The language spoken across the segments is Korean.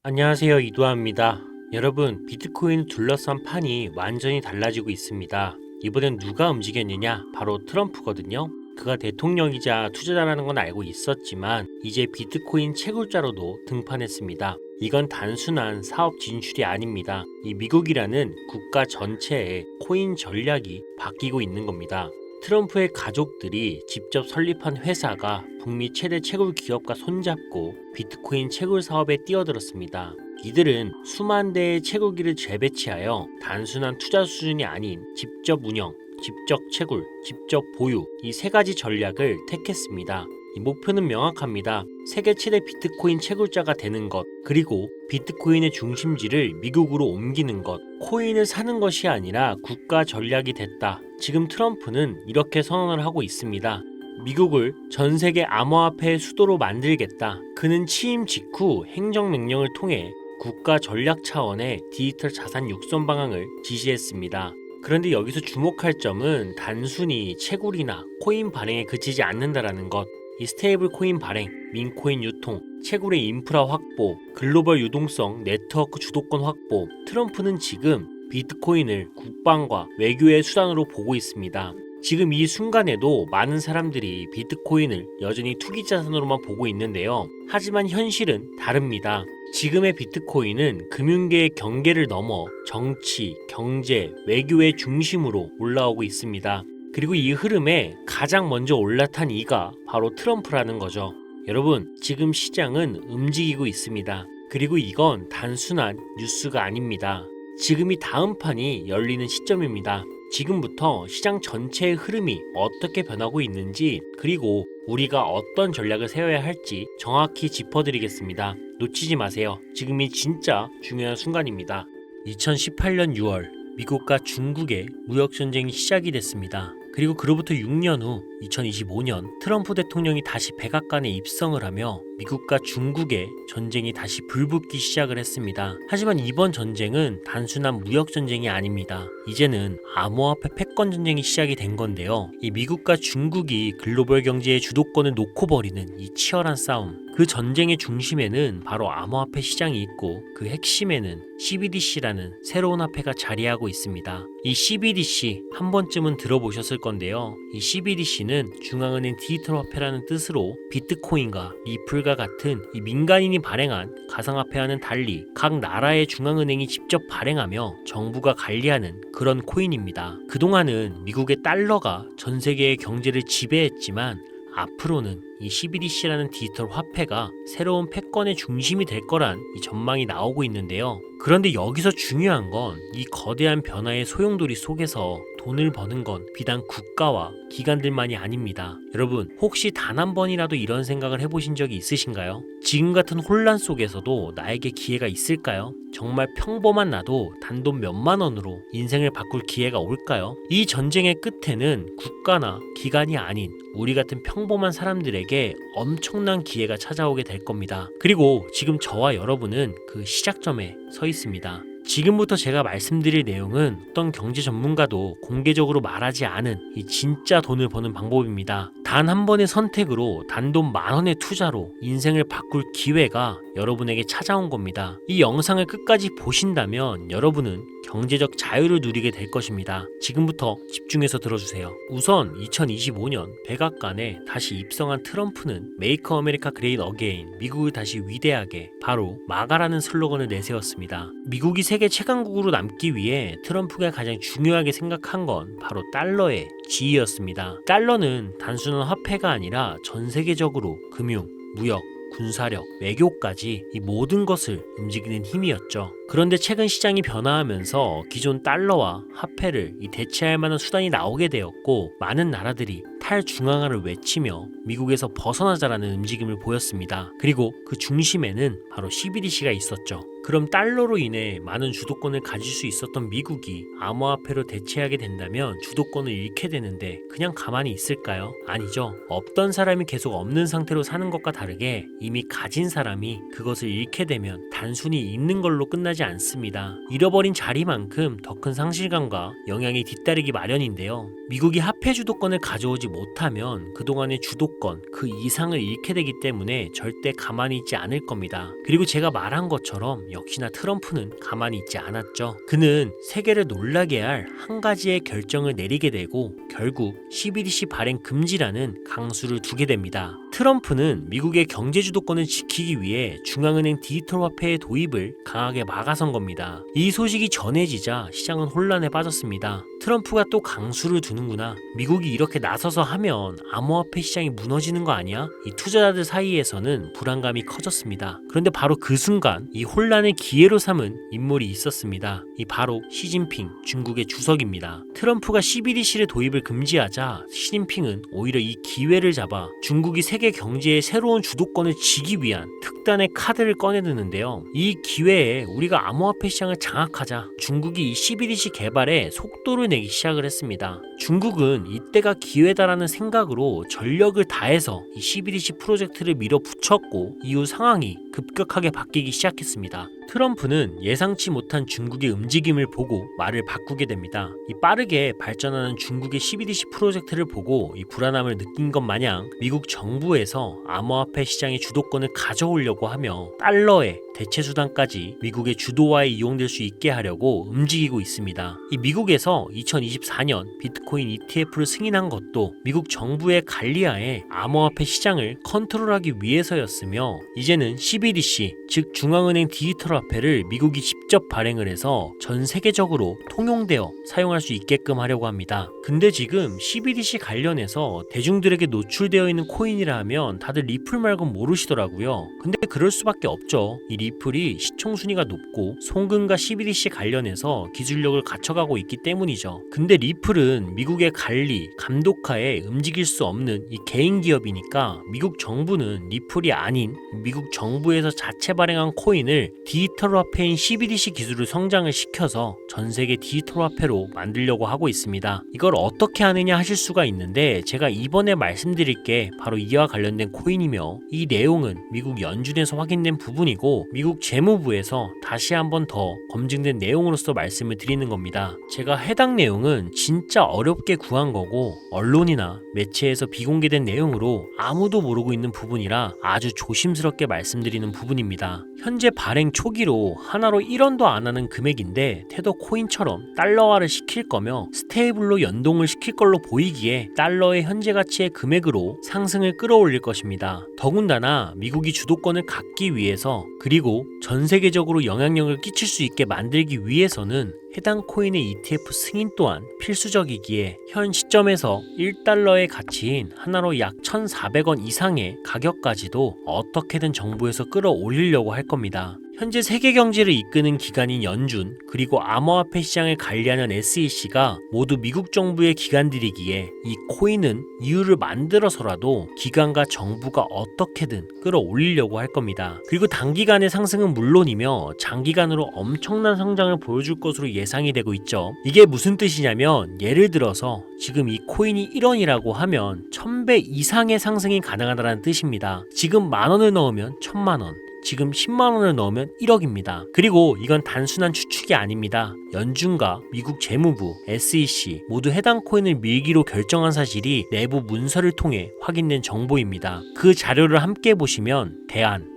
안녕하세요, 이두하입니다. 여러분, 비트코인을 둘러싼 판이 완전히 달라지고 있습니다. 이번엔 누가 움직였느냐? 바로 트럼프거든요. 그가 대통령이자 투자자라는 건 알고 있었지만 이제 비트코인 채굴자로도 등판했습니다. 이건 단순한 사업 진출이 아닙니다. 이 미국이라는 국가 전체의 코인 전략이 바뀌고 있는 겁니다. 트럼프의 가족들이 직접 설립한 회사가 북미 최대 채굴 기업과 손잡고 비트코인 채굴 사업에 뛰어들었습니다. 이들은 수만 대의 채굴기를 재배치하여 단순한 투자 수준이 아닌 직접 운영, 직접 채굴, 직접 보유 이 세 가지 전략을 택했습니다. 이 목표는 명확합니다. 세계 최대 비트코인 채굴자가 되는 것, 그리고 비트코인의 중심지를 미국으로 옮기는 것. 코인을 사는 것이 아니라 국가 전략이 됐다. 지금 트럼프는 이렇게 선언을 하고 있습니다. 미국을 전 세계 암호화폐의 수도로 만들겠다. 그는 취임 직후 행정명령을 통해 국가 전략 차원의 디지털 자산 육성 방향을 지시했습니다. 그런데 여기서 주목할 점은 단순히 채굴이나 코인 발행에 그치지 않는다라는 것. 이 스테이블 코인 발행, 민코인 유통, 채굴의 인프라 확보, 글로벌 유동성 네트워크 주도권 확보. 트럼프는 지금 비트코인을 국방과 외교의 수단으로 보고 있습니다. 지금 이 순간에도 많은 사람들이 비트코인을 여전히 투기 자산으로만 보고 있는데요. 하지만 현실은 다릅니다. 지금의 비트코인은 금융계의 경계를 넘어 정치, 경제, 외교의 중심으로 올라오고 있습니다. 그리고 이 흐름에 가장 먼저 올라탄 이가 바로 트럼프라는 거죠. 여러분, 지금 시장은 움직이고 있습니다. 그리고 이건 단순한 뉴스가 아닙니다. 지금이 다음 판이 열리는 시점입니다. 지금부터 시장 전체의 흐름이 어떻게 변하고 있는지, 그리고 우리가 어떤 전략을 세워야 할지 정확히 짚어드리겠습니다. 놓치지 마세요. 지금이 진짜 중요한 순간입니다. 2018년 6월 미국과 중국의 무역전쟁이 시작이 됐습니다. 그리고 그로부터 6년 후 2025년 트럼프 대통령이 다시 백악관에 입성을 하며 미국과 중국의 전쟁이 다시 불붙기 시작을 했습니다. 하지만 이번 전쟁은 단순한 무역전쟁이 아닙니다. 이제는 암호화폐 패권 전쟁이 시작이 된 건데요. 이 미국과 중국이 글로벌 경제의 주도권을 놓고 벌이는 이 치열한 싸움. 그 전쟁의 중심에는 바로 암호화폐 시장이 있고 그 핵심에는 CBDC라는 새로운 화폐가 자리하고 있습니다. 이 CBDC 한 번쯤은 들어보셨을 건데요. 이 CBDC는 중앙은행 디지털 화폐라는 뜻으로 비트코인과 리플과 같은 이 민간인이 발행한 가상화폐와는 달리 각 나라의 중앙은행이 직접 발행하며 정부가 관리하는 그런 코인입니다. 그동안은 미국의 달러가 전 세계의 경제를 지배했지만 앞으로는 이 CBDC라는 디지털 화폐가 새로운 패권의 중심이 될 거란 이 전망이 나오고 있는데요. 그런데 여기서 중요한 건 이 거대한 변화의 소용돌이 속에서 돈을 버는 건 비단 국가와 기관들만이 아닙니다. 여러분, 혹시 단 한 번이라도 이런 생각을 해보신 적이 있으신가요? 지금 같은 혼란 속에서도 나에게 기회가 있을까요? 정말 평범한 나도 단돈 몇만 원으로 인생을 바꿀 기회가 올까요? 이 전쟁의 끝에는 국가나 기관이 아닌 우리 같은 평범한 사람들에게 엄청난 기회가 찾아오게 될 겁니다. 그리고 지금 저와 여러분은 그 시작점에 서 있습니다. 지금부터 제가 말씀드릴 내용은 어떤 경제 전문가도 공개적으로 말하지 않은 이 진짜 돈을 버는 방법입니다. 단 한 번의 선택으로 단돈 10,000원의 투자로 인생을 바꿀 기회가 여러분에게 찾아온 겁니다. 이 영상을 끝까지 보신다면 여러분은 경제적 자유를 누리게 될 것입니다. 지금부터 집중해서 들어주세요. 우선 2025년 백악관에 다시 입성한 트럼프는 Make America Great Again, 미국을 다시 위대하게, 바로 마가라는 슬로건을 내세웠습니다. 미국이 세계 최강국으로 남기 위해 트럼프가 가장 중요하게 생각한 건 바로 달러의 지위였습니다. 달러는 단순한 화폐가 아니라 전 세계적으로 금융, 무역, 군사력, 외교까지 이 모든 것을 움직이는 힘이었죠. 그런데 최근 시장이 변화하면서 기존 달러와 화폐를 대체할 만한 수단이 나오게 되었고, 많은 나라들이 탈중앙화를 외치며 미국에서 벗어나자라는 움직임을 보였습니다. 그리고 그 중심에는 바로 CBDC가 있었죠. 그럼 달러로 인해 많은 주도권을 가질 수 있었던 미국이 암호화폐로 대체하게 된다면 주도권을 잃게 되는데 그냥 가만히 있을까요? 아니죠. 없던 사람이 계속 없는 상태로 사는 것과 다르게 이미 가진 사람이 그것을 잃게 되면 단순히 잃는 걸로 끝나지 않습니다. 잃어버린 자리만큼 더 큰 상실감과 영향이 뒤따르기 마련인데요. 미국이 화폐 화폐 주도권을 가져오지 못하면 그동안의 주도권 그 이상을 잃게 되기 때문에 절대 가만히 있지 않을 겁니다. 그리고 제가 말한 것처럼 역시나 트럼프는 가만히 있지 않았죠. 그는 세계를 놀라게 할 한 가지의 결정을 내리게 되고 결국 CBDC 발행 금지라는 강수를 두게 됩니다. 트럼프는 미국의 경제 주도권을 지키기 위해 중앙은행 디지털 화폐의 도입을 강하게 막아선 겁니다. 이 소식이 전해지자 시장은 혼란에 빠졌습니다. 트럼프가 또 강수를 두는구나. 미국이 이렇게 나서서 하면 암호화폐 시장이 무너지는 거 아니야? 이 투자자들 사이에서는 불안감이 커졌습니다. 그런데 바로 그 순간 이 혼란을 기회로 삼은 인물이 있었습니다. 이 바로 시진핑 중국의 주석입니다. 트럼프가 CBDC를 도입을 금지하자 시진핑은 오히려 이 기회를 잡아 중국이 세계 경제의 새로운 주도권을 쥐기 위한 특단의 카드를 꺼내드는데요. 이 기회에 우리가 암호화폐 시장을 장악하자 중국이 이 CBDC 개발에 속도를 내기 시작을 했습니다. 중국은 이때가 기회다라는 생각으로 전력을 다해서 이 CBDC 프로젝트를 밀어붙였고 이후 상황이 급격하게 바뀌기 시작했습니다. 트럼프는 예상치 못한 중국의 움직임을 보고 말을 바꾸게 됩니다. 이 빠르게 발전하는 중국의 CBDC 프로젝트를 보고 이 불안함을 느낀 것 마냥 미국 정부에서 암호화폐 시장의 주도권을 가져오려고 하며 달러의 대체 수단까지 미국의 주도화에 이용될 수 있게 하려고 움직이고 있습니다. 이 미국에서 2024년 비트코인 ETF를 승인한 것도 미국 정부의 관리하에 암호화폐 시장을 컨트롤하기 위해서였으며 이제는 CBDC 즉 중앙은행 디지털 화폐를 미국이 직접 발행을 해서 전 세계적으로 통용되어 사용할 수 있게끔 하려고 합니다. 근데 지금 CBDC 관련해서 대중들에게 노출되어 있는 코인이라 하면 다들 리플 말고 모르시더라고요. 근데 그럴 수밖에 없죠. 이 리플이 시총 순위가 높고 송금과 CBDC 관련해서 기술력을 갖춰가고 있기 때문이죠. 근데 리플은 미국의 관리, 감독하에 움직일 수 없는 이 개인 기업이니까 미국 정부는 리플이 아닌 미국 정부에서 자체 발행한 코인을 디지털 화폐인 CBDC 기술을 성장을 시켜서 전 세계 디지털 화폐로 만들려고 하고 있습니다. 이걸 어떻게 하느냐 하실 수가 있는데 제가 이번에 말씀드릴 게 바로 이와 관련된 코인이며 이 내용은 미국 연준에서 확인된 부분이고 미국 재무부에서 다시 한번 더 검증된 내용으로서 말씀을 드리는 겁니다. 제가 해당 내용은 진짜 어렵게 구한 거고 언론이나 매체에서 비공개된 내용으로 아무도 모르고 있는 부분이라 아주 조심스럽게 말씀드리는 부분입니다. 현재 발행 초기로 하나로 1원도 안 하는 금액인데 테더 코인처럼 달러화를 시킬 거며 스테이블로 연동을 시킬 걸로 보이기에 달러의 현재 가치의 금액으로 상승을 끌어올릴 것입니다. 더군다나 미국이 주도권을 갖기 위해서 그리고 전 세계적으로 영향력을 끼칠 수 있게 만들기 위해서는 해당 코인의 ETF 승인 또한 필수적이기에 현 시점에서 1달러의 가치인 하나로 약 1,400원 이상의 가격까지도 어떻게든 정부에서 끌어올리려고 할 겁니다. 현재 세계 경제를 이끄는 기관인 연준 그리고 암호화폐 시장을 관리하는 SEC가 모두 미국 정부의 기관들이기에 이 코인은 이유를 만들어서라도 기관과 정부가 어떻게든 끌어올리려고 할 겁니다. 그리고 단기간의 상승은 물론이며 장기간으로 엄청난 성장을 보여줄 것으로 예상이 되고 있죠. 이게 무슨 뜻이냐면 예를 들어서 지금 이 코인이 1원이라고 하면 1000배 이상의 상승이 가능하다는 뜻입니다. 지금 만원을 넣으면 1000만원 지금 10만원을 넣으면 1억입니다. 그리고 이건 단순한 추측이 아닙니다. 연준과 미국 재무부, SEC 모두 해당 코인을 밀기로 결정한 사실이 내부 문서를 통해 확인된 정보입니다. 그 자료를 함께 보시면 대안,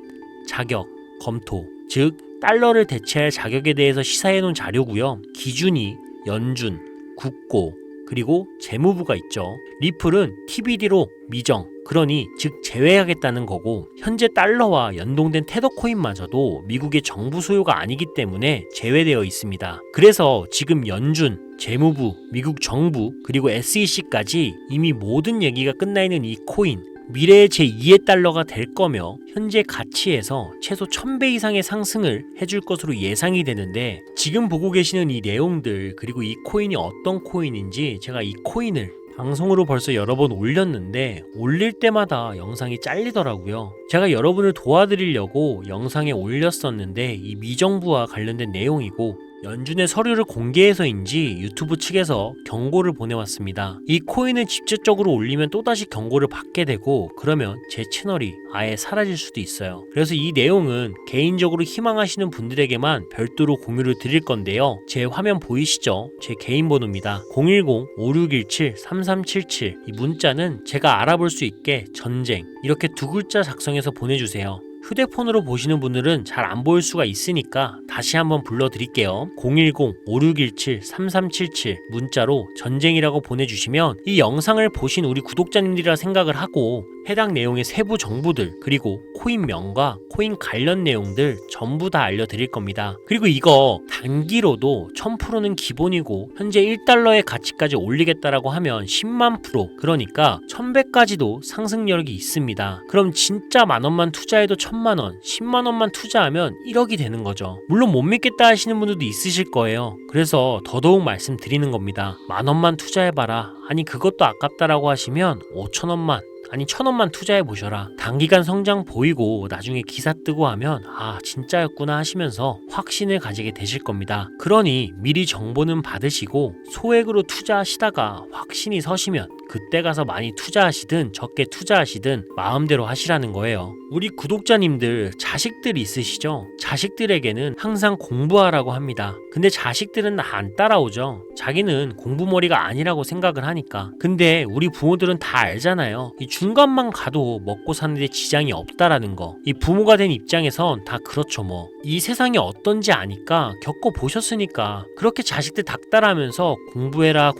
자격, 검토, 즉 달러를 대체할 자격에 대해서 시사해 놓은 자료고요. 기준이 연준, 국고, 그리고 재무부가 있죠. 리플은 TBD로 미정, 그러니 즉 제외하겠다는 거고 현재 달러와 연동된 테더 코인마저도 미국의 정부 소유가 아니기 때문에 제외되어 있습니다. 그래서 지금 연준, 재무부, 미국 정부 그리고 SEC까지 이미 모든 얘기가 끝나 있는 이 코인 미래의 제2의 달러가 될 거며 현재 가치에서 최소 1000배 이상의 상승을 해줄 것으로 예상이 되는데 지금 보고 계시는 이 내용들 그리고 이 코인이 어떤 코인인지 제가 이 코인을 방송으로 벌써 여러 번 올렸는데 올릴 때마다 영상이 잘리더라고요. 제가 여러분을 도와드리려고 영상에 올렸었는데 이 미정부와 관련된 내용이고 연준의 서류를 공개해서인지 유튜브 측에서 경고를 보내왔습니다. 이 코인을 직접적으로 올리면 또다시 경고를 받게 되고 그러면 제 채널이 아예 사라질 수도 있어요. 그래서 이 내용은 개인적으로 희망하시는 분들에게만 별도로 공유를 드릴 건데요. 제 화면 보이시죠? 제 개인 번호입니다. 010-5617-3377. 이 문자는 제가 알아볼 수 있게 전쟁 이렇게 두 글자 작성해서 보내주세요. 휴대폰으로 보시는 분들은 잘 안 보일 수가 있으니까 다시 한번 불러드릴게요. 010-5617-3377 문자로 전쟁이라고 보내주시면 이 영상을 보신 우리 구독자님들이라 생각을 하고 해당 내용의 세부 정보들 그리고 코인명과 코인 관련 내용들 전부 다 알려드릴 겁니다. 그리고 이거 단기로도 1000%는 기본이고 현재 1달러의 가치까지 올리겠다라고 하면 10만 프로 그러니까 1100까지도 상승력이 있습니다. 그럼 진짜 만원만 투자해도 1000만원, 10만원만 투자하면 1억이 되는 거죠. 물론 못 믿겠다 하시는 분들도 있으실 거예요. 그래서 더더욱 말씀드리는 겁니다. 만원만 투자해봐라. 아니 그것도 아깝다라고 하시면 5천원만 아니 1000원만 투자해 보셔라. 단기간 성장 보이고 나중에 기사 뜨고 하면 아 진짜였구나 하시면서 확신을 가지게 되실 겁니다. 그러니 미리 정보는 받으시고 소액으로 투자하시다가 확신이 서시면 그때 가서 많이 투자하시든 적게 투자하시든 마음대로 하시라는 거예요. 우리 구독자님들 자식들 있으시죠? 자식들에게는 항상 공부하라고 합니다. 근데 자식들은 안 따라오죠. 자기는 공부머리가 아니라고 생각을 하니까. 근데 우리 부모들은 다 알잖아요. 이 중간만 가도 먹고 사는데 지장이 없다라는 거. 이 부모가 된 입장에선 다 그렇죠 뭐. 이 세상이 어떤지 아니까 겪어보셨으니까 그렇게 자식들 닥달하면서 공부해라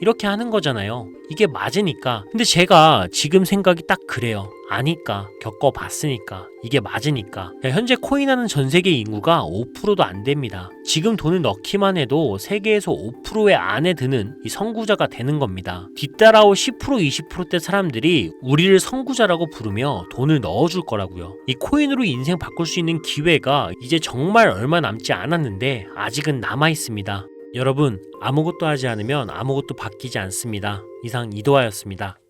이렇게 하는 거잖아요. 이게 맞으니까. 근데 제가 지금 생각이 딱 그래요. 아니까 겪어봤으니까 이게 맞으니까. 현재 코인하는 전 세계 인구가 5%도 안 됩니다. 지금 돈을 넣기만 해도 세계에서 5%의 안에 드는 이 선구자가 되는 겁니다. 뒤따라올 10% 20%대 사람들이 우리를 선구자라고 부르며 돈을 넣어줄 거라고요. 이 코인으로 인생 바꿀 수 있는 기회가 이제 정말 얼마 남지 않았는데 아직은 남아 있습니다. 여러분 아무것도 하지 않으면 아무것도 바뀌지 않습니다. 이상 이도하였습니다.